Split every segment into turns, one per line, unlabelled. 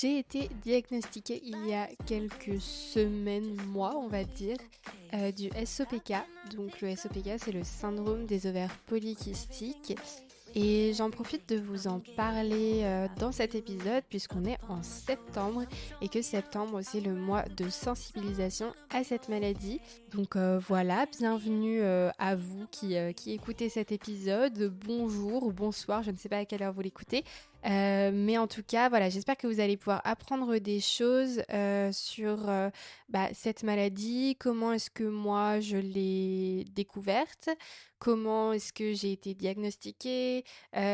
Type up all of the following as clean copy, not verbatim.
J'ai été diagnostiquée il y a quelques semaines, mois, on va dire, du SOPK. Donc le SOPK, c'est le syndrome des ovaires polykystiques. Et j'en profite de vous en parler dans cet épisode puisqu'on est en septembre et que septembre, c'est le mois de sensibilisation à cette maladie. Donc voilà, bienvenue à vous qui écoutez cet épisode. Bonjour ou bonsoir, je ne sais pas à quelle heure vous l'écoutez. Mais en tout cas, voilà, j'espère que vous allez pouvoir apprendre des choses sur cette maladie, comment est-ce que moi je l'ai découverte, comment est-ce que j'ai été diagnostiquée,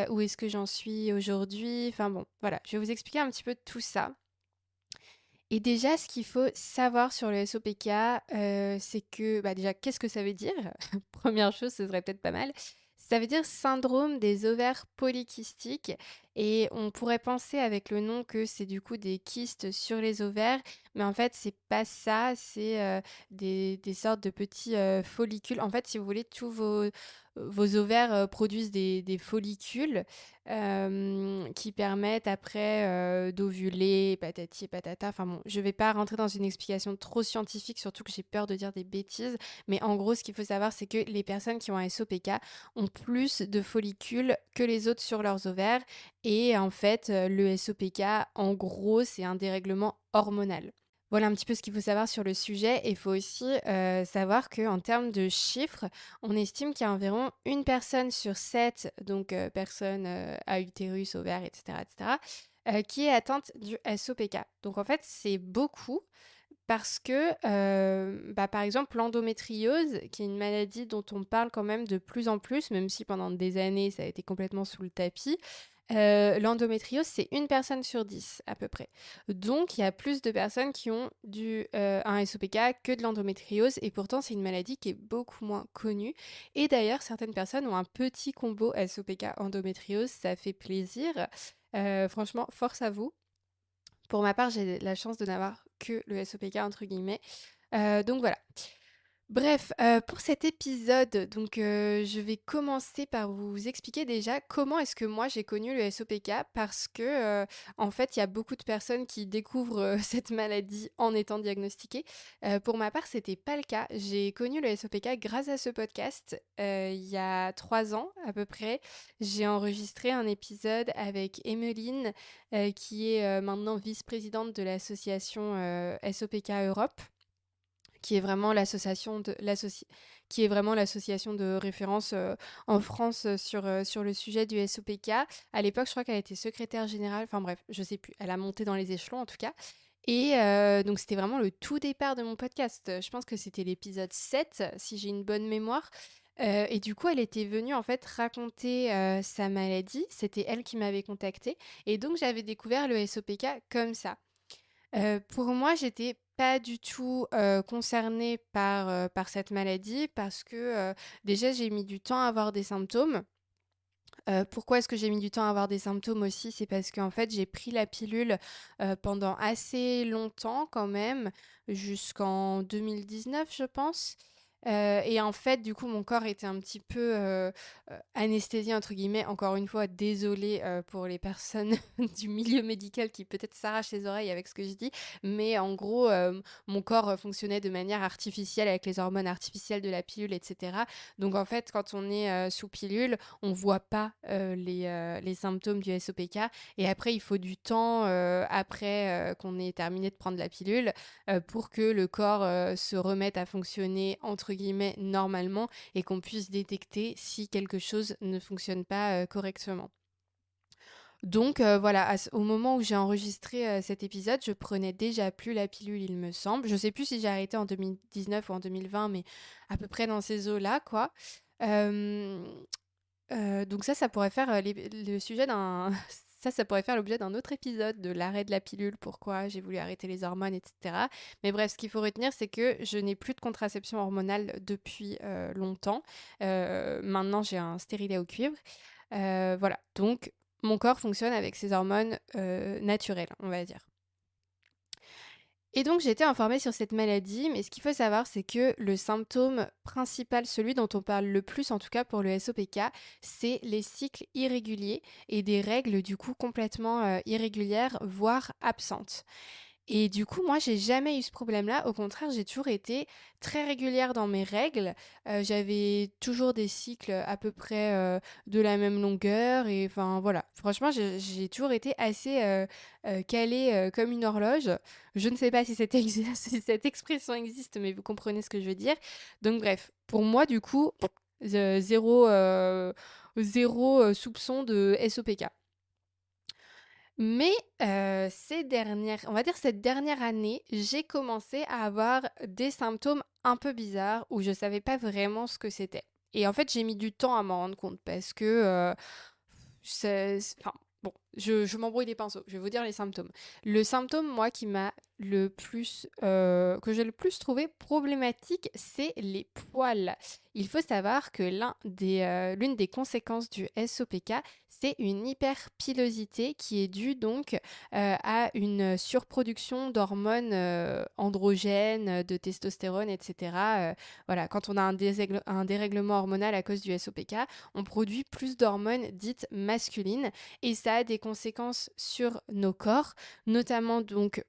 où est-ce que j'en suis aujourd'hui. Enfin bon, voilà, je vais vous expliquer un petit peu tout ça. Et déjà, ce qu'il faut savoir sur le SOPK, c'est que déjà, qu'est-ce que ça veut dire? Première chose, ce serait peut-être pas mal. Ça veut dire syndrome des ovaires polykystiques et on pourrait penser avec le nom que c'est du coup des kystes sur les ovaires, mais en fait c'est pas ça, c'est des sortes de petits follicules. En fait, si vous voulez, tous vos ovaires produisent des follicules qui permettent après d'ovuler, patati et patata. Enfin bon, je vais pas rentrer dans une explication trop scientifique, surtout que j'ai peur de dire des bêtises. Mais en gros, ce qu'il faut savoir, c'est que les personnes qui ont un SOPK ont plus de follicules que les autres sur leurs ovaires. Et en fait, le SOPK, en gros, c'est un dérèglement hormonal. Voilà un petit peu ce qu'il faut savoir sur le sujet. Et il faut aussi savoir qu'en termes de chiffres, on estime qu'il y a environ une personne sur 7, donc personnes à utérus, ovaires, etc., etc., qui est atteinte du SOPK. Donc en fait, c'est beaucoup parce que, par exemple, l'endométriose, qui est une maladie dont on parle quand même de plus en plus, même si pendant des années, ça a été complètement sous le tapis, l'endométriose, c'est une personne sur 10 à peu près. Donc, il y a plus de personnes qui ont un SOPK que de l'endométriose, et pourtant, c'est une maladie qui est beaucoup moins connue. Et d'ailleurs, certaines personnes ont un petit combo SOPK-endométriose, ça fait plaisir. Franchement, force à vous. Pour ma part, j'ai la chance de n'avoir que le SOPK entre guillemets. Donc voilà. Bref, pour cet épisode, donc je vais commencer par vous expliquer déjà comment est-ce que moi j'ai connu le SOPK parce que, en fait, il y a beaucoup de personnes qui découvrent, cette maladie en étant diagnostiquées. Pour ma part, c'était pas le cas. J'ai connu le SOPK grâce à ce podcast, il y a 3 ans à peu près. J'ai enregistré un épisode avec Emmeline, qui est, maintenant vice-présidente de l'association, SOPK Europe qui est vraiment qui est vraiment l'association de référence en France sur le sujet du SOPK. À l'époque, je crois qu'elle était secrétaire générale, enfin bref, je sais plus, elle a monté dans les échelons en tout cas. Et donc c'était vraiment le tout départ de mon podcast. Je pense que c'était l'épisode 7, si j'ai une bonne mémoire. Et du coup, elle était venue en fait raconter sa maladie. C'était elle qui m'avait contactée. Et donc j'avais découvert le SOPK comme ça. Pour moi, j'étais pas du tout, concernée par cette maladie parce que, déjà j'ai mis du temps à avoir des symptômes. Pourquoi est-ce que j'ai mis du temps à avoir des symptômes aussi? C'est parce qu'en fait, j'ai pris la pilule, pendant assez longtemps quand même, jusqu'en 2019 je pense. Et en fait, du coup, mon corps était un petit peu, «anesthésié» entre guillemets. Encore une fois, désolée, pour les personnes du milieu médical qui peut-être s'arrachent les oreilles avec ce que je dis. Mais en gros, mon corps, fonctionnait de manière artificielle avec les hormones artificielles de la pilule et cetera. Donc en fait, quand on est, sous pilule, on voit pas les symptômes du SOPK et après il faut du temps après qu'on ait terminé de prendre la pilule pour que le corps se remette à fonctionner entre guillemets normalement et qu'on puisse détecter si quelque chose ne fonctionne pas correctement. Donc voilà, au moment où j'ai enregistré cet épisode, je prenais déjà plus la pilule, il me semble. Je sais plus si j'ai arrêté en 2019 ou en 2020, mais à peu près dans ces eaux-là, quoi. Euh, donc ça pourrait faire, le sujet d'un ça pourrait faire l'objet d'un autre épisode de l'arrêt de la pilule, pourquoi j'ai voulu arrêter les hormones et cetera. Mais bref, ce qu'il faut retenir, c'est que je n'ai plus de contraception hormonale depuis, longtemps. Maintenant, j'ai un stérilet au cuivre. Voilà, donc mon corps fonctionne avec ses hormones, naturelles, on va dire. Et donc j'ai été informée sur cette maladie, mais ce qu'il faut savoir, c'est que le symptôme principal, celui dont on parle le plus, en tout cas pour le SOPK, c'est les cycles irréguliers et des règles du coup complètement irrégulières, voire absentes. Et du coup, moi, j'ai jamais eu ce problème-là. Au contraire, j'ai toujours été très régulière dans mes règles. J'avais toujours des cycles à peu près de la même longueur. Et enfin, voilà. Franchement, j'ai toujours été assez calée comme une horloge. Je ne sais pas si si cette expression existe, mais vous comprenez ce que je veux dire. Donc, bref, pour moi, du coup, zéro, zéro soupçon de SOPK. Mais on va dire cette dernière année, j'ai commencé à avoir des symptômes un peu bizarres où je savais pas vraiment ce que c'était. Et en fait, j'ai mis du temps à m'en rendre compte parce que enfin, bon, je m'embrouille les pinceaux. Je vais vous dire les symptômes. Le symptôme, moi, qui m'a le plus, que j'ai le plus trouvé problématique, c'est les poils. Il faut savoir que l'une des conséquences du SOPK, c'est une hyperpilosité qui est due donc à une surproduction d'hormones androgènes, de testostérone, etc. Voilà, quand on a un dérèglement hormonal à cause du SOPK, on produit plus d'hormones dites masculines et ça a des conséquences sur nos corps, notamment donc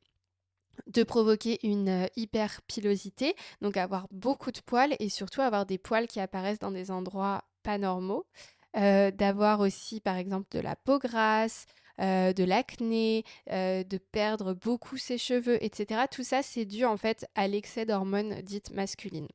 de provoquer une hyperpilosité, donc avoir beaucoup de poils et surtout avoir des poils qui apparaissent dans des endroits pas normaux, d'avoir aussi par exemple de la peau grasse, de l'acné, de perdre beaucoup ses cheveux, etc. Tout ça, c'est dû en fait à l'excès d'hormones dites masculines.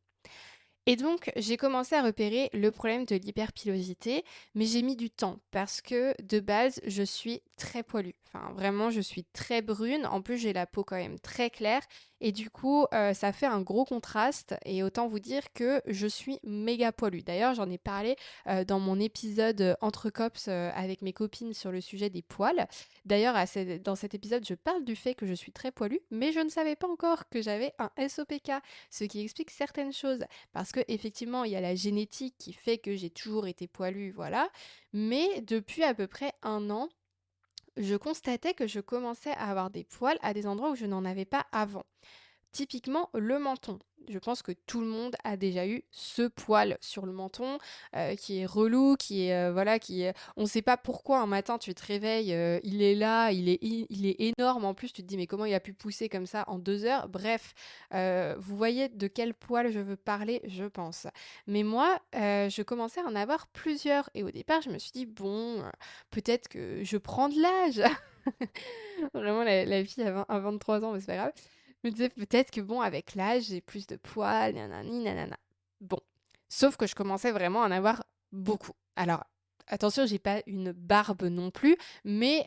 Et donc, j'ai commencé à repérer le problème de l'hyperpilosité, mais j'ai mis du temps parce que de base, je suis très poilue. Enfin, vraiment, je suis très brune. En plus, j'ai la peau quand même très claire. Et du coup, ça fait un gros contraste. Et autant vous dire que je suis méga poilue. D'ailleurs, j'en ai parlé dans mon épisode entre cops avec mes copines sur le sujet des poils. D'ailleurs, dans cet épisode, je parle du fait que je suis très poilue, mais je ne savais pas encore que j'avais un SOPK, ce qui explique certaines choses. Parce que effectivement, il y a la génétique qui fait que j'ai toujours été poilue, voilà. Mais depuis à peu près un an, je constatais que je commençais à avoir des poils à des endroits où je n'en avais pas avant. Typiquement, le menton. Je pense que tout le monde a déjà eu ce poil sur le menton qui est relou, qui est voilà, on ne sait pas pourquoi un matin tu te réveilles, il est là, il est énorme. En plus, tu te dis mais comment il a pu pousser comme ça en 2 heures. Bref, vous voyez de quel poil je veux parler, je pense. Mais moi, je commençais à en avoir plusieurs et au départ, je me suis dit bon, peut-être que je prends de l'âge. Vraiment la fille à 23 ans, mais c'est pas grave. Je me disais peut-être que bon, avec l'âge, j'ai plus de poils, nanani, nanana. Bon. Sauf que je commençais vraiment à en avoir beaucoup. Alors, attention, j'ai pas une barbe non plus, mais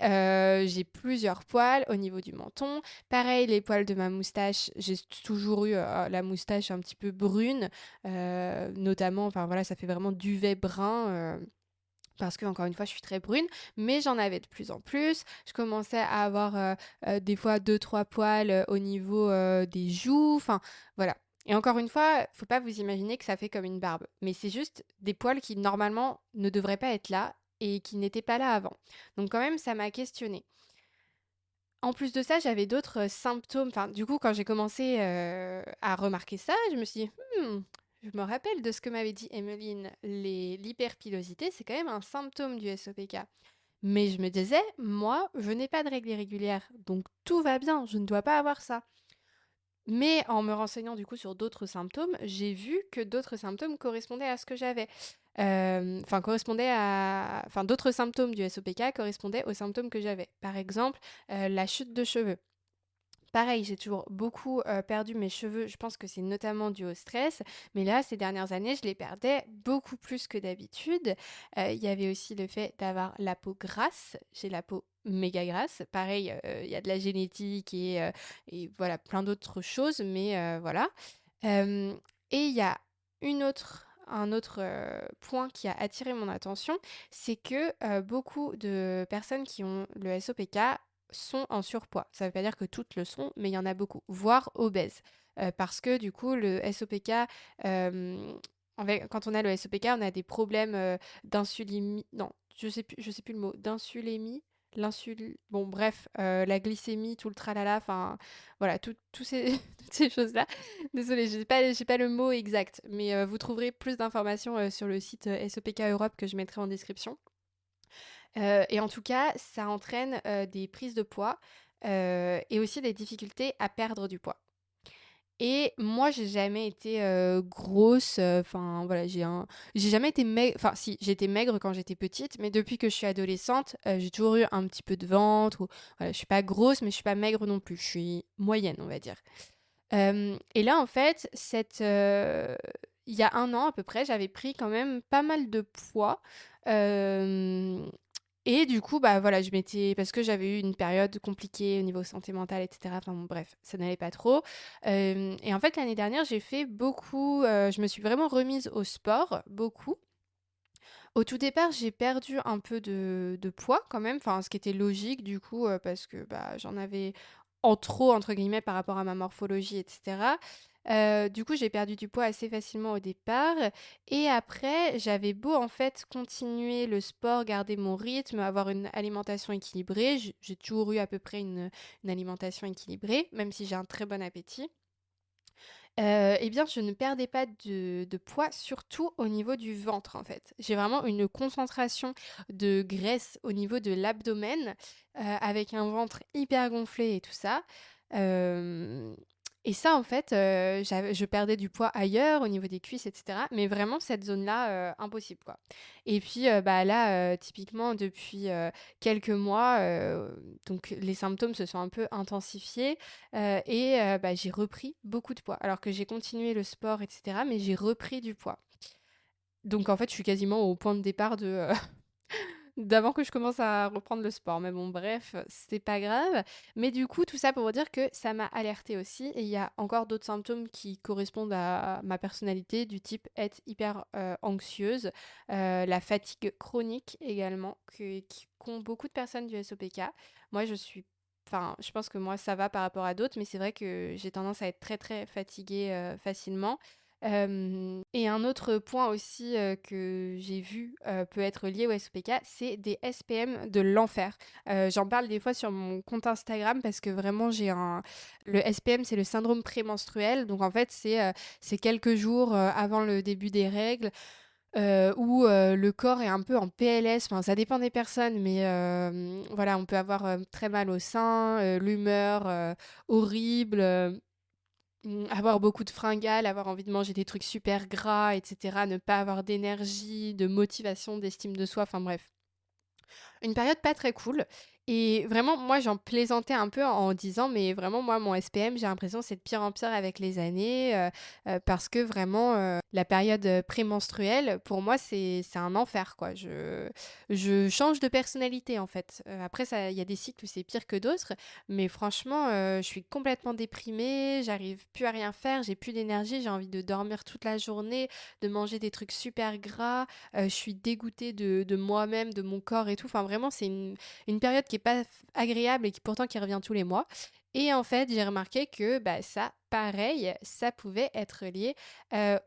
j'ai plusieurs poils au niveau du menton. Pareil, les poils de ma moustache, j'ai toujours eu la moustache un petit peu brune, notamment, enfin voilà, ça fait vraiment duvet brun. Parce que encore une fois, je suis très brune, mais j'en avais de plus en plus. Je commençais à avoir des fois deux, trois poils au niveau des joues. Enfin, voilà. Et encore une fois, faut pas vous imaginer que ça fait comme une barbe. Mais c'est juste des poils qui, normalement, ne devraient pas être là et qui n'étaient pas là avant. Donc quand même, ça m'a questionnée. En plus de ça, j'avais d'autres symptômes. Enfin, du coup, quand j'ai commencé à remarquer ça, je me suis dit, je me rappelle de ce que m'avait dit Emmeline, l'hyperpilosité, c'est quand même un symptôme du SOPK. Mais je me disais, moi, je n'ai pas de règles irrégulières, donc tout va bien, je ne dois pas avoir ça. Mais en me renseignant du coup sur d'autres symptômes, j'ai vu que d'autres symptômes correspondaient à ce que j'avais. Enfin, d'autres symptômes du SOPK correspondaient aux symptômes que j'avais. Par exemple, la chute de cheveux. Pareil, j'ai toujours beaucoup perdu mes cheveux. Je pense que c'est notamment dû au stress. Mais là, ces dernières années, je les perdais beaucoup plus que d'habitude. Il y avait aussi le fait d'avoir la peau grasse. J'ai la peau méga grasse. Pareil, il y a de la génétique et voilà, plein d'autres choses. Mais voilà. Euh, et il y a un autre point qui a attiré mon attention, c'est que beaucoup de personnes qui ont le SOPK sont en surpoids. Ça ne veut pas dire que toutes le sont, mais il y en a beaucoup, voire obèses. Parce que du coup, le SOPK, quand on a le SOPK, on a des problèmes d'insulémie. Non, je sais plus le mot. D'insulémie. bon bref, la glycémie, tout le tralala, enfin voilà, tous ces toutes ces choses-là. Désolée, j'ai pas le mot exact, mais vous trouverez plus d'informations, sur le site, SOPK Europe que je mettrai en description. Et en tout cas, ça entraîne, des prises de poids, et aussi des difficultés à perdre du poids. Et moi, j'ai jamais été, grosse, enfin voilà, j'ai jamais été maigre, enfin si, j'étais maigre quand j'étais petite, mais depuis que je suis adolescente, j'ai toujours eu un petit peu de ventre ou voilà, je suis pas grosse, mais je suis pas maigre non plus. Je suis moyenne, on va dire. Et là, en fait, il y a 1 an à peu près, j'avais pris quand même pas mal de poids, hem et du coup, bah, voilà, parce que j'avais eu une période compliquée au niveau santé mentale et cetera, enfin bon, bref, ça n'allait pas trop, hem et en fait, l'année dernière, j'ai fait beaucoup, je me suis vraiment remise au sport, beaucoup. Au tout départ, j'ai perdu un peu de poids quand même, enfin, ce qui était logique du coup, parce que, bah, j'en avais «en trop» entre guillemets par rapport à ma morphologie et cetera. Du coup, j'ai perdu du poids assez facilement au départ et après, j'avais beau en fait continuer le sport, garder mon rythme, avoir une alimentation équilibrée, j'ai toujours eu à peu près une alimentation équilibrée, même si j'ai un très bon appétit. Et bien, je ne perdais pas de poids, surtout au niveau du ventre, en fait. J'ai vraiment une concentration de graisse au niveau de l'abdomen, avec un ventre hyper gonflé et tout ça. Hem et ça, en fait, je perdais du poids ailleurs, au niveau des cuisses et cetera, mais vraiment cette zone-là, impossible, quoi. Et puis, bah, là, typiquement depuis, quelques mois, donc les symptômes se sont un peu intensifiés. Et bah, j'ai repris beaucoup de poids. Alors que j'ai continué le sport et cetera, mais j'ai repris du poids. Donc en fait, je suis quasiment au point de départ d'avant que je commence à reprendre le sport. Mais bon, bref, c'est pas grave. Mais du coup, tout ça pour vous dire que ça m'a alertée aussi et il y a encore d'autres symptômes qui correspondent à ma personnalité, du type être hyper, anxieuse, la fatigue chronique également qu'ont beaucoup de personnes du SOPK. Moi, je pense que moi, ça va par rapport à d'autres, mais c'est vrai que j'ai tendance à être très, très fatiguée, facilement. Et un autre point aussi, que j'ai vu, peut être lié au SOPK, c'est des SPM de l'enfer. J'en parle des fois sur mon compte Instagram parce que vraiment le SPM, c'est le syndrome prémenstruel. Donc en fait, c'est quelques jours, avant le début des règles, où, le corps est un peu en PLS. Enfin, ça dépend des personnes, mais voilà, on peut avoir, très mal au sein, l'humeur, horrible, avoir beaucoup de fringales, avoir envie de manger des trucs super gras et cetera, ne pas avoir d'énergie, de motivation, d'estime de soi, enfin bref. Une période pas très cool et vraiment moi j'en plaisantais un peu en disant: «Mais vraiment moi mon SPM j'ai l'impression c'est de pire en pire avec les années», parce que vraiment, la période, prémenstruelle pour moi c'est un enfer quoi. Je change de personnalité en fait. Après ça il y a des cycles où c'est pire que d'autres, mais franchement, je suis complètement déprimée, j'arrive plus à rien faire, j'ai plus d'énergie, j'ai envie de dormir toute la journée, de manger des trucs super gras, je suis dégoûtée de moi-même, de mon corps et tout. Enfin vraiment c'est une période qui est pas agréable et qui revient tous les mois. Et en fait, j'ai remarqué que bah, ça, pareil, ça pouvait être lié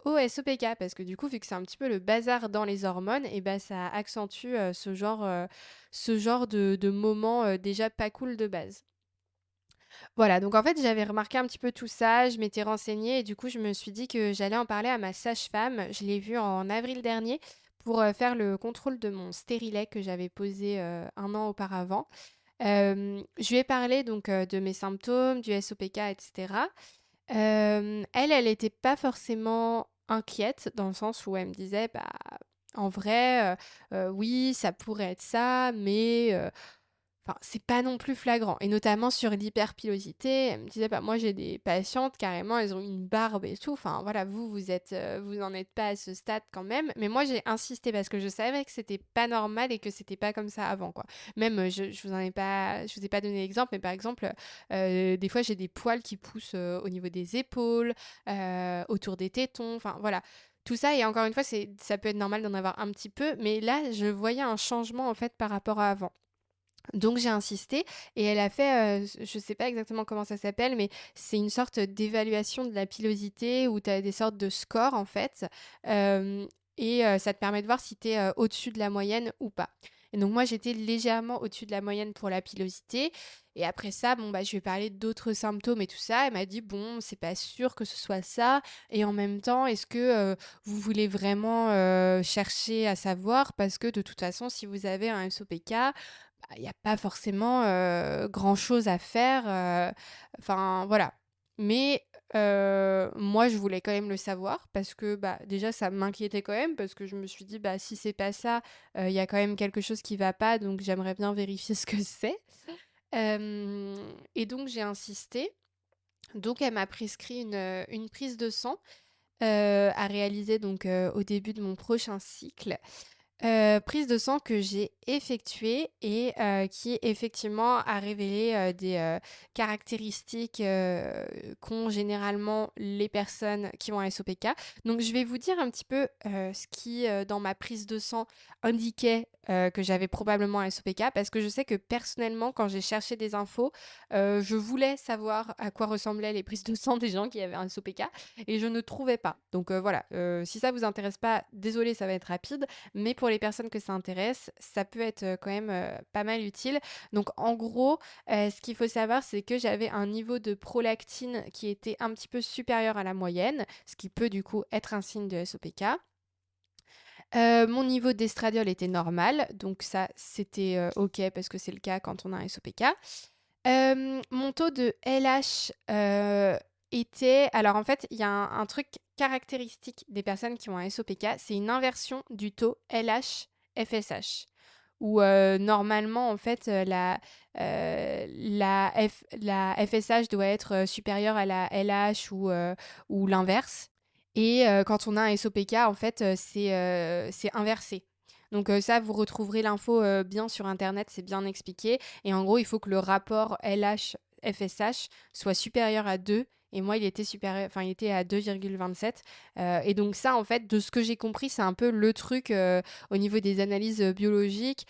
au SOPK parce que du coup, vu que c'est un petit peu le bazar dans les hormones, et bah, ça accentue ce genre de moments déjà pas cool de base. Voilà, donc en fait, j'avais remarqué un petit peu tout ça, je m'étais renseignée et du coup, je me suis dit que j'allais en parler à ma sage-femme. Je l'ai vue en avril dernier pour faire le contrôle de mon stérilet que j'avais posé 1 an auparavant. Je lui ai parlé donc de mes symptômes, du SOPK, etc. Elle était pas forcément inquiète dans le sens où elle me disait, bah, en vrai, oui, ça pourrait être ça, mais enfin, c'est pas non plus flagrant et notamment sur l'hyperpilosité, elle me disait: «Bah, moi, j'ai des patientes, carrément, elles ont une barbe et tout. Enfin, voilà, vous en êtes pas à ce stade quand même». Mais moi, j'ai insisté parce que je savais que c'était pas normal et que c'était pas comme ça avant, quoi. Même, je vous ai pas donné l'exemple, mais par exemple, des fois, j'ai des poils qui poussent, au niveau des épaules, autour des tétons, enfin, voilà. Tout ça et encore une fois, ça peut être normal d'en avoir un petit peu, mais là, je voyais un changement, en fait, par rapport à avant. Donc j'ai insisté et elle a fait, je sais pas exactement comment ça s'appelle, mais c'est une sorte d'évaluation de la pilosité où tu as des sortes de scores en fait, hem et ça te permet de voir si tu es, au-dessus de la moyenne ou pas. Et donc moi, j'étais légèrement au-dessus de la moyenne pour la pilosité. Et après ça, bon, bah, je lui ai parlé d'autres symptômes et tout ça. Elle m'a dit, bon, c'est pas sûr que ce soit ça. Et en même temps, est-ce que vous voulez vraiment chercher à savoir? Parce que de toute façon, si vous avez un SOPK, bah, il n'y a pas forcément grand-chose à faire. Enfin, voilà. Mais moi, je voulais quand même le savoir parce que bah, déjà, ça m'inquiétait quand même parce que je me suis dit, bah, si c'est pas ça, il y a quand même quelque chose qui va pas, donc j'aimerais bien vérifier ce que c'est. Euh, et donc, j'ai insisté. Donc, elle m'a prescrit une prise de sang à réaliser donc, au début de mon prochain cycle. Prise de sang que j'ai effectuée et qui effectivement a révélé, des, caractéristiques, qu'ont généralement les personnes qui ont un SOPK. Donc je vais vous dire un petit peu, ce qui, dans ma prise de sang indiquait, que j'avais probablement un SOPK parce que je sais que personnellement quand j'ai cherché des infos, je voulais savoir à quoi ressemblaient les prises de sang des gens qui avaient un SOPK et je ne trouvais pas. Donc, voilà, si ça vous intéresse pas, désolée, ça va être rapide. Mais pour les personnes que ça intéresse, ça peut être quand même pas mal utile. Donc en gros, ce qu'il faut savoir, c'est que j'avais un niveau de prolactine qui était un petit peu supérieur à la moyenne, ce qui peut du coup être un signe de SOPK. Mon niveau d'estradiol était normal, donc ça c'était ok parce que c'est le cas quand on a un SOPK. Mon taux de LH était... Alors en fait, il y a un truc caractéristique des personnes qui ont un SOPK, c'est une inversion du taux LH-FSH. Où normalement, en fait, la FSH doit être supérieure à la LH ou l'inverse. Et quand on a un SOPK, en fait, c'est inversé. Donc ça, vous retrouverez l'info bien sur Internet, c'est bien expliqué. Et en gros, il faut que le rapport LH-FSH soit supérieur à 2. Et moi, il était supérieur, enfin, il était à 2,27. Et donc ça, en fait, de ce que j'ai compris, c'est un peu le truc au niveau des analyses biologiques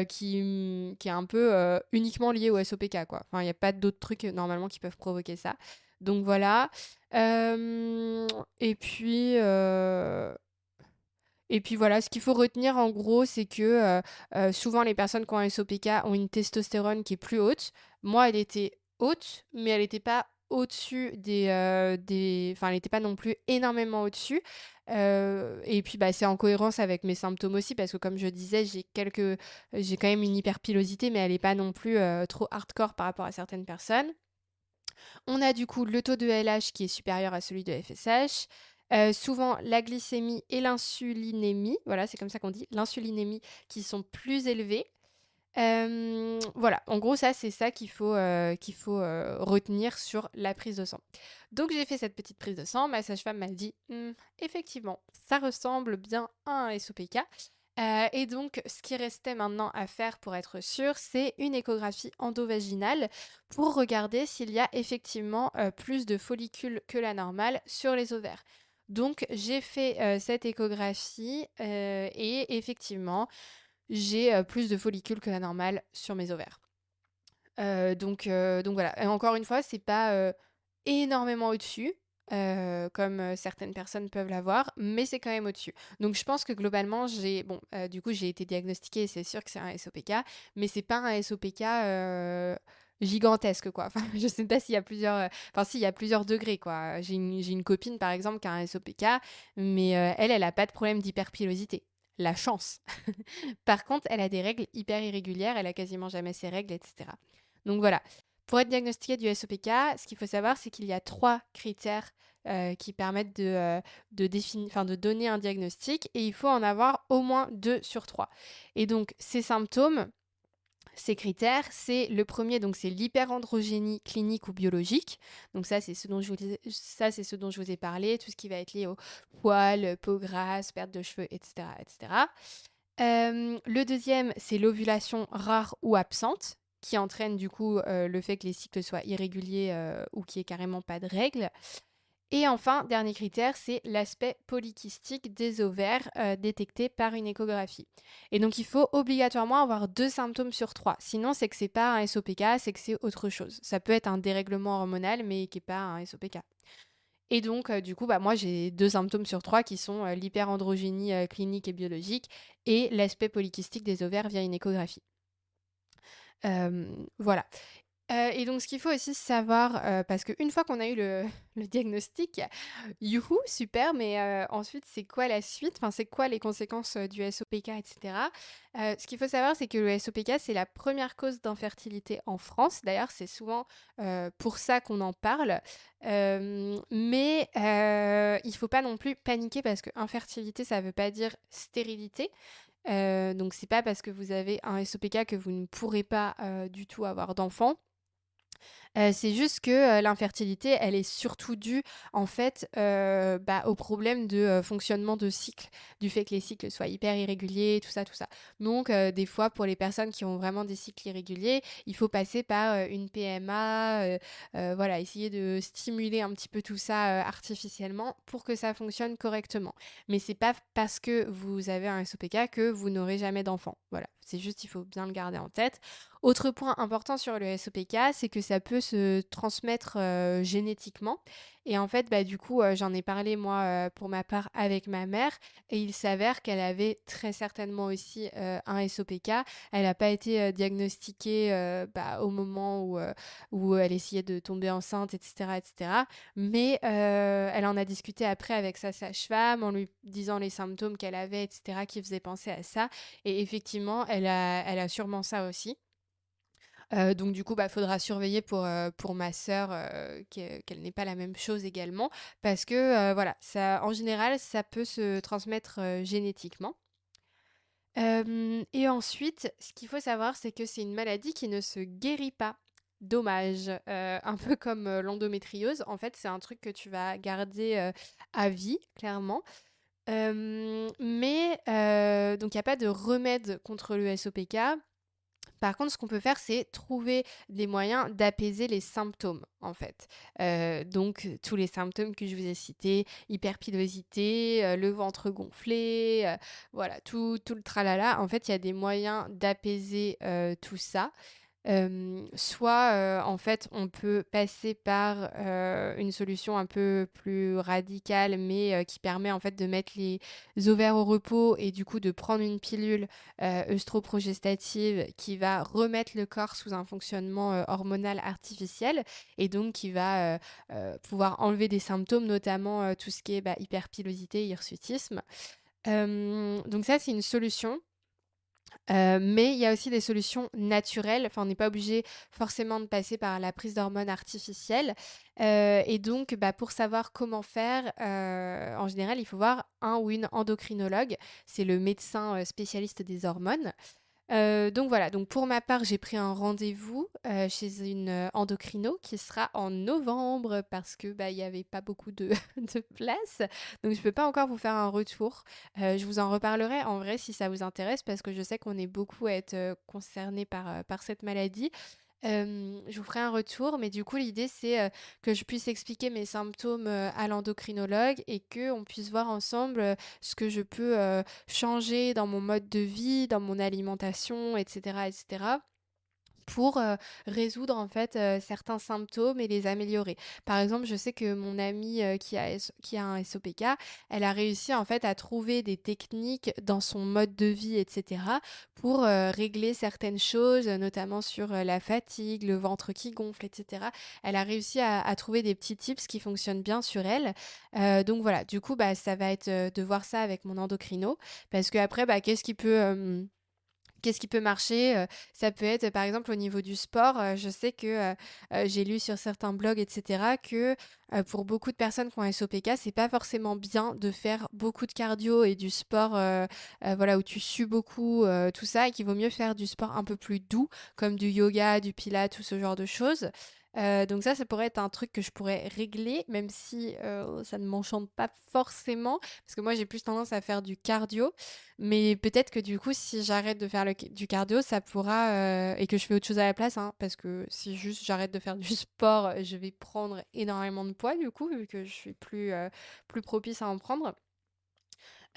qui est un peu uniquement lié au SOPK, quoi. Enfin, il n'y a pas d'autres trucs normalement qui peuvent provoquer ça. Donc voilà. Euh, et puis, euh, et puis voilà, ce qu'il faut retenir en gros, c'est que souvent les personnes qui ont un SOPK ont une testostérone qui est plus haute. Moi, elle était haute, mais elle n'était pas au-dessus Enfin, elle n'était pas non plus énormément au-dessus. Et puis, bah, c'est en cohérence avec mes symptômes aussi, parce que comme je disais, j'ai quand même une hyperpilosité, mais elle n'est pas non plus trop hardcore par rapport à certaines personnes. On a du coup le taux de LH qui est supérieur à celui de FSH. Souvent la glycémie et l'insulinémie, voilà, c'est comme ça qu'on dit, l'insulinémie qui sont plus élevées. Voilà, en gros, ça, c'est ça qu'il faut retenir sur la prise de sang. Donc, j'ai fait cette petite prise de sang. Ma sage-femme m'a dit, effectivement, ça ressemble bien à un SOPK. Et donc, ce qui restait maintenant à faire pour être sûr, c'est une échographie endovaginale pour regarder s'il y a effectivement plus de follicules que la normale sur les ovaires. Donc, j'ai fait cette échographie et effectivement, j'ai plus de follicules que la normale sur mes ovaires. Donc voilà. Et encore une fois, c'est pas énormément au-dessus, comme certaines personnes peuvent l'avoir, mais c'est quand même au-dessus. Donc je pense que globalement, du coup, j'ai été diagnostiquée et c'est sûr que c'est un SOPK, mais c'est pas un SOPK gigantesque, quoi. Enfin, je sais pas s'il y a plusieurs. Enfin, s'il y a plusieurs degrés, quoi. J'ai une copine, par exemple, qui a un SOPK, mais elle a pas de problème d'hyperpilosité. La chance. Par contre, elle a des règles hyper irrégulières, elle a quasiment jamais ses règles, etc. Donc voilà. Pour être diagnostiqué du SOPK, ce qu'il faut savoir, c'est qu'il y a 3 critères qui permettent de donner un diagnostic et il faut en avoir au moins 2 sur 3. Et donc, ces symptômes, ces critères, c'est le premier, donc c'est l'hyperandrogénie clinique ou biologique. Donc ça, c'est ce dont je vous ai parlé, tout ce qui va être lié aux poils, peau grasse, perte de cheveux, etc., etc. Le deuxième, c'est l'ovulation rare ou absente, qui entraîne du coup le fait que les cycles soient irréguliers ou qu'il n'y ait carrément pas de règles. Et enfin, dernier critère, c'est l'aspect polykystique des ovaires détecté par une échographie. Et donc, il faut obligatoirement avoir 2 symptômes sur 3. Sinon, c'est que c'est pas un SOPK, c'est que c'est autre chose. Ça peut être un dérèglement hormonal, mais qui n'est pas un SOPK. Et donc, du coup, bah, moi, j'ai 2 symptômes sur 3 qui sont, l'hyperandrogénie, clinique et biologique et l'aspect polykystique des ovaires via une échographie. Voilà. Et donc ce qu'il faut aussi savoir, parce qu'une fois qu'on a eu le le diagnostic, youhou, super, mais ensuite c'est quoi la suite? Enfin, c'est quoi les conséquences, du SOPK et cetera? Ce qu'il faut savoir, c'est que le SOPK, c'est la première cause d'infertilité en France. D'ailleurs, c'est souvent, pour ça qu'on en parle. Mais il faut pas non plus paniquer parce que infertilité, ça veut pas dire stérilité. Donc c'est pas parce que vous avez un SOPK que vous ne pourrez pas, du tout avoir d'enfant. C'est juste que, l'infertilité, elle est surtout due, en fait, bah, au problème de, fonctionnement de cycle, du fait que les cycles soient hyper irréguliers, tout ça, tout ça. Donc des fois, pour les personnes qui ont vraiment des cycles irréguliers, il faut passer par, une PMA, voilà, essayer de stimuler un petit peu tout ça, artificiellement pour que ça fonctionne correctement. Mais c'est pas parce que vous avez un SOPK que vous n'aurez jamais d'enfant. Voilà, c'est juste il faut bien le garder en tête. Autre point important sur le SOPK, c'est que ça peut se transmettre génétiquement. Et en fait, bah, du coup, j'en ai parlé moi pour ma part avec ma mère et il s'avère qu'elle avait très certainement aussi un SOPK. Elle n'a pas été diagnostiquée bah, au moment où elle essayait de tomber enceinte, etc., etc. Mais elle en a discuté après avec sa sage-femme en lui disant les symptômes qu'elle avait, etc., qui faisaient penser à ça. Et effectivement, elle a sûrement ça aussi. Donc du coup, bah, faudra surveiller pour ma sœur, qu'elle n'ait pas la même chose également parce que, voilà, ça en général, ça peut se transmettre, génétiquement. Et ensuite, ce qu'il faut savoir, c'est que c'est une maladie qui ne se guérit pas. Dommage, un peu comme, l'endométriose. En fait, c'est un truc que tu vas garder, à vie, clairement. Mais donc il y a pas de remède contre le SOPK. Par contre, ce qu'on peut faire, c'est trouver des moyens d'apaiser les symptômes, en fait. Donc, tous les symptômes que je vous ai cités, hyperpilosité, le ventre gonflé, voilà, tout le tralala. En fait, il y a des moyens d'apaiser tout ça. Soit, en fait, on peut passer par, une solution un peu plus radicale, mais qui permet, en fait, de mettre les ovaires au repos et du coup de prendre une pilule, œstroprogestative qui va remettre le corps sous un fonctionnement, hormonal artificiel et donc qui va, pouvoir enlever des symptômes, notamment, tout ce qui est, bah, hyperpilosité, hirsutisme. Donc ça, c'est une solution. Mais il y a aussi des solutions naturelles. Enfin, on n'est pas obligé forcément de passer par la prise d'hormones artificielles. Et donc, bah, pour savoir comment faire, en général, il faut voir un ou une endocrinologue. C'est le médecin, spécialiste des hormones. Donc voilà, donc pour ma part, j'ai pris un rendez-vous, chez une, endocrino qui sera en novembre parce que, bah, il y avait pas beaucoup de de place. Donc je peux pas encore vous faire un retour. Je vous en reparlerai en vrai si ça vous intéresse parce que je sais qu'on est beaucoup à être, concernés par cette maladie. Je vous ferai un retour, mais du coup, l'idée, c'est, que je puisse expliquer mes symptômes, à l'endocrinologue et qu'on puisse voir ensemble, ce que je peux, changer dans mon mode de vie, dans mon alimentation et cetera pour, résoudre en fait, certains symptômes et les améliorer. Par exemple, je sais que mon amie, qui a un SOPK, elle a réussi en fait à trouver des techniques dans son mode de vie et cetera pour, régler certaines choses, notamment sur, la fatigue, le ventre qui gonfle et cetera. Elle a réussi à trouver des petits tips qui fonctionnent bien sur elle. Donc voilà, du coup, bah, ça va être, de voir ça avec mon endocrino parce qu'après, bah, qu'est-ce qui peut marcher? Ça peut être, par exemple, au niveau du sport, je sais que, j'ai lu sur certains blogs et cetera que, pour beaucoup de personnes qui ont un SOPK, c'est pas forcément bien de faire beaucoup de cardio et du sport, voilà, où tu sues beaucoup, tout ça et qu'il vaut mieux faire du sport un peu plus doux, comme du yoga, du pilates, tout ce genre de choses. Donc ça pourrait être un truc que je pourrais régler, même si, ça ne m'enchante pas forcément, parce que moi, j'ai plus tendance à faire du cardio. Mais peut-être que du coup, si j'arrête de faire du cardio, ça pourra, et que je fais autre chose à la place, hein, parce que si juste j'arrête de faire du sport, je vais prendre énormément de poids du coup, vu que je suis plus propice à en prendre.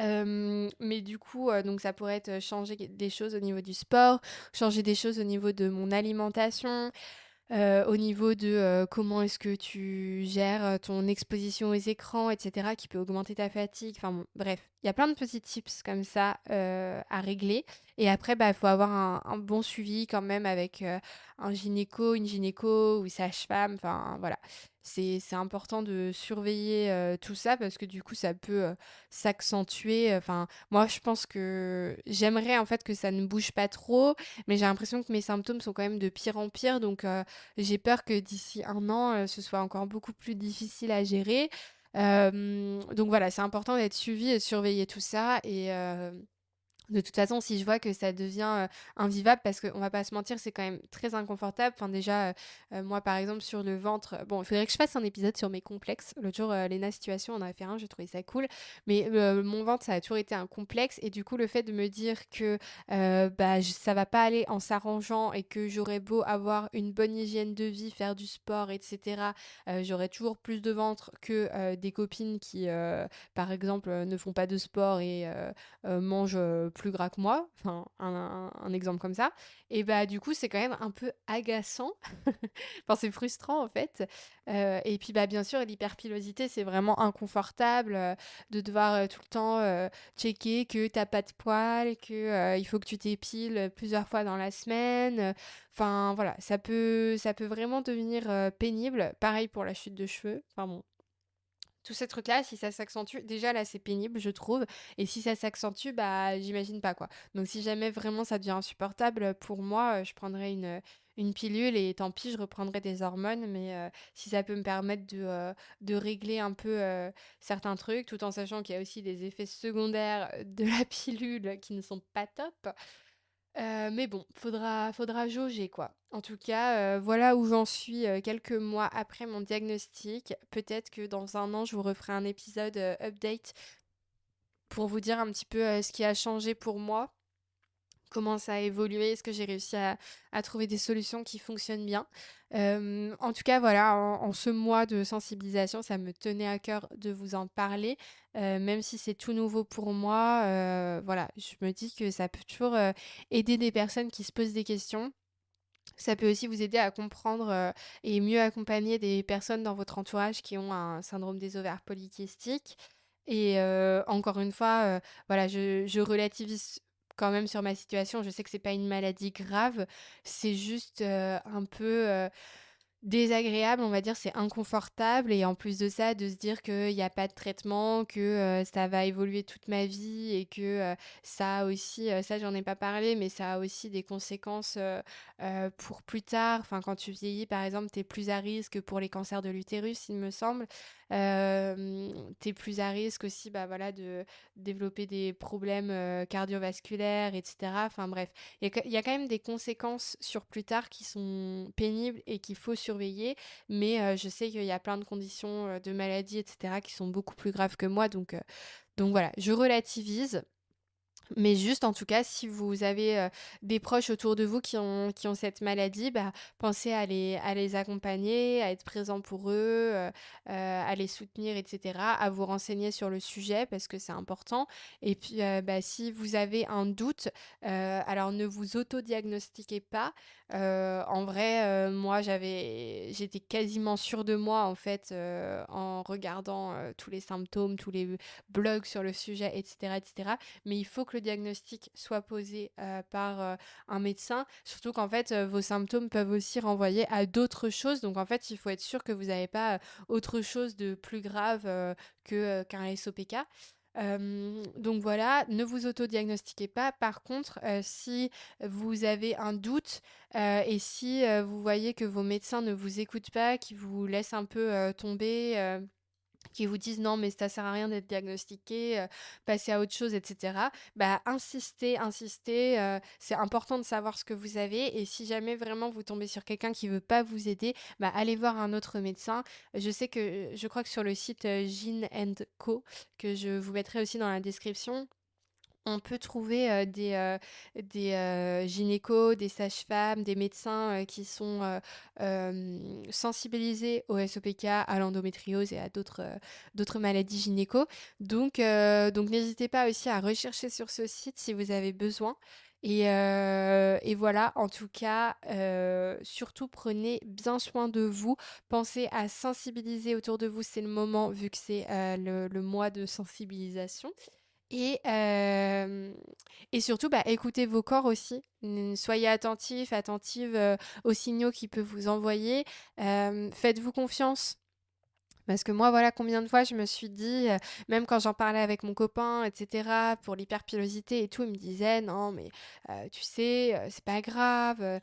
Mais du coup, donc ça pourrait être, changer des choses au niveau du sport, changer des choses au niveau de mon alimentation, au niveau de, comment est-ce que tu gères, ton exposition aux écrans et cetera, qui peut augmenter ta fatigue. Enfin bon, bref, il y a plein de petits tips comme ça, à régler et après, bah, il faut avoir un bon suivi quand même avec, un gynéco, une gynéco ou sage-femme, enfin voilà. C'est important de surveiller, tout ça parce que du coup, ça peut, s'accentuer, enfin, moi, je pense que j'aimerais en fait que ça ne bouge pas trop, mais j'ai l'impression que mes symptômes sont quand même de pire en pire, donc j'ai peur que d'ici un an, ce soit encore beaucoup plus difficile à gérer. Donc voilà, c'est important d'être suivi et de surveiller tout ça et de toute façon, si je vois que ça devient, invivable parce qu'on va pas se mentir, c'est quand même très inconfortable. Enfin déjà, moi par exemple sur le ventre, bon, il faudrait que je fasse un épisode sur mes complexes. L'autre jour, Léna Situation en avait fait un, j'ai trouvé ça cool. Mais, mon ventre, ça a toujours été un complexe et du coup, le fait de me dire que, bah, j ça va pas aller en s'arrangeant et que j'aurais beau avoir une bonne hygiène de vie, faire du sport et cetera, j'aurais toujours plus de ventre que, des copines qui, par exemple, ne font pas de sport et mange plus gras que moi, enfin un exemple comme ça, et bah du coup c'est quand même un peu agaçant, enfin c'est frustrant en fait. Et puis bah bien sûr l'hyperpilosité c'est vraiment inconfortable, de devoir tout le temps checker que t'as pas de poils, que il faut que tu t'épiles plusieurs fois dans la semaine. Enfin voilà, ça peut vraiment devenir pénible. Pareil pour la chute de cheveux. Enfin bon, tous ces trucs-là, si ça s'accentue, déjà là c'est pénible, je trouve. Et si ça s'accentue, bah j'imagine pas quoi. Donc si jamais vraiment ça devient insupportable, pour moi, je prendrais une pilule et tant pis, je reprendrai des hormones. Mais si ça peut me permettre de régler un peu certains trucs, tout en sachant qu'il y a aussi des effets secondaires de la pilule qui ne sont pas top, mais bon, faudra jauger, quoi. En tout cas, voilà où j'en suis, quelques mois après mon diagnostic. Peut-être que dans un an, je vous referai un épisode, update pour vous dire un petit peu, ce qui a changé pour moi, comment ça a évolué, est-ce que j'ai réussi à trouver des solutions qui fonctionnent bien. En tout cas, voilà, en ce mois de sensibilisation, ça me tenait à cœur de vous en parler, même si c'est tout nouveau pour moi, voilà, je me dis que ça peut toujours, aider des personnes qui se posent des questions. Ça peut aussi vous aider à comprendre, et mieux accompagner des personnes dans votre entourage qui ont un syndrome des ovaires polykystiques. Et encore une fois, voilà, je relativise quand même sur ma situation. Je sais que c'est pas une maladie grave, c'est juste, un peu, désagréable, on va dire, c'est inconfortable et en plus de ça, de se dire qu'il y a pas de traitement, que, ça va évoluer toute ma vie et que, ça a aussi, ça j'en ai pas parlé, mais ça a aussi des conséquences, pour plus tard. Enfin, quand tu vieillis, par exemple, tu es plus à risque pour les cancers de l'utérus, il me semble. Tu es plus à risque aussi, bah, voilà, de développer des problèmes, cardiovasculaires et cetera. Enfin bref, il y a quand même des conséquences sur plus tard qui sont pénibles et qu'il faut surveiller, mais je sais qu'il y a plein de conditions, de maladies et cetera qui sont beaucoup plus graves que moi, donc voilà, je relativise. Mais juste, en tout cas, si vous avez, des proches autour de vous qui ont cette maladie, bah, pensez à les accompagner, à être présent pour eux, à les soutenir et cetera, à vous renseigner sur le sujet parce que c'est important et puis, bah, si vous avez un doute, alors ne vous autodiagnostiquez pas. En vrai, moi, j'étais quasiment sûre de moi, en fait, en regardant, tous les symptômes, tous les blogs sur le sujet et cetera et cetera, mais il faut que le diagnostic soit posé par un médecin, surtout qu'en fait, vos symptômes peuvent aussi renvoyer à d'autres choses. Donc en fait, il faut être sûr que vous n'avez pas autre chose de plus grave qu'un SOPK. Donc voilà, ne vous autodiagnostiquez pas. Par contre, si vous avez un doute et si vous voyez que vos médecins ne vous écoutent pas, qui vous laissent un peu tomber, qui vous disent non mais ça sert à rien d'être diagnostiqué, passez à autre chose et cetera. Bah, insistez, insistez, c'est important de savoir ce que vous avez et si jamais vraiment vous tombez sur quelqu'un qui veut pas vous aider, bah, allez voir un autre médecin. Je crois que sur le site, Gyn& Co, que je vous mettrai aussi dans la description, on peut trouver, des gynécos, des sages-femmes, des médecins, qui sont, sensibilisés au SOPK, à l'endométriose et à d'autres maladies gynéco. Donc n'hésitez pas aussi à rechercher sur ce site si vous avez besoin Et voilà, en tout cas, surtout prenez bien soin de vous. Pensez à sensibiliser autour de vous, c'est le moment vu que c'est le mois de sensibilisation. Et, hem et surtout, bah, écoutez vos corps aussi. Soyez attentifs, attentives, aux signaux qu'il peut vous envoyer. Faites-vous confiance. Parce que moi, voilà, combien de fois je me suis dit, même quand j'en parlais avec mon copain, et cetera, pour l'hyperpilosité et tout, il me disait: «Non, mais tu sais, c'est pas grave,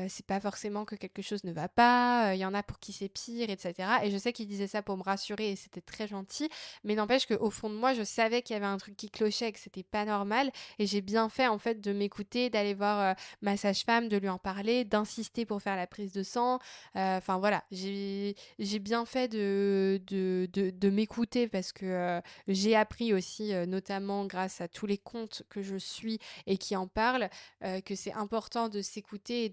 c'est pas forcément que quelque chose ne va pas, il y en a pour qui c'est pire» et cetera. Et je sais qu'il disait ça pour me rassurer et c'était très gentil, mais n'empêche qu'au fond de moi, je savais qu'il y avait un truc qui clochait et que c'était pas normal. Et j'ai bien fait, en fait, de m'écouter, d'aller voir, ma sage-femme, de lui en parler, d'insister pour faire la prise de sang. Enfin voilà, j'ai bien fait de m'écouter parce que j'ai appris aussi, notamment grâce à tous les comptes que je suis et qui en parlent, que c'est important de s'écouter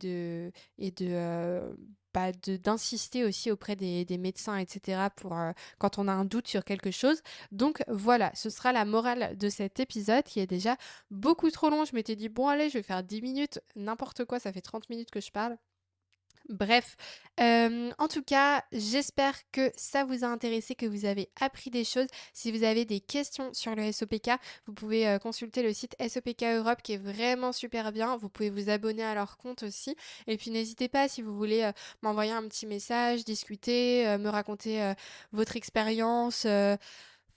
d'insister aussi auprès des médecins, etc., pour quand on a un doute sur quelque chose. Donc voilà, ce sera la morale de cet épisode qui est déjà beaucoup trop long. Je m'étais dit, bon allez, je vais faire 10 minutes, n'importe quoi, ça fait 30 minutes que je parle. Bref, en tout cas, j'espère que ça vous a intéressé, que vous avez appris des choses. Si vous avez des questions sur le SOPK, vous pouvez consulter le site SOPK Europe qui est vraiment super bien. Vous pouvez vous abonner à leur compte aussi. Et puis n'hésitez pas si vous voulez m'envoyer un petit message, discuter, me raconter votre expérience.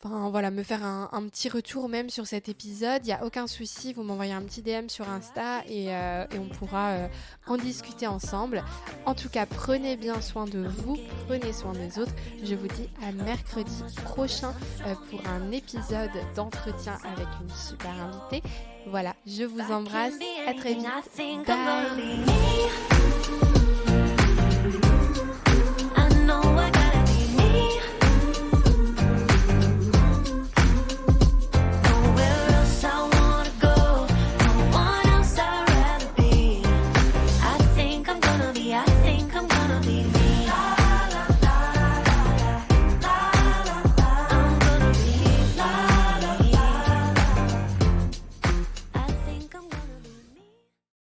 Enfin voilà, me faire un petit retour même sur cet épisode, il y a aucun souci, vous m'envoyez un petit DM sur Insta et on pourra en discuter ensemble. En tout cas, prenez bien soin de vous, prenez soin des autres. Je vous dis à mercredi prochain pour un épisode d'entretien avec une super invitée. Voilà, je vous embrasse, à très vite, bye.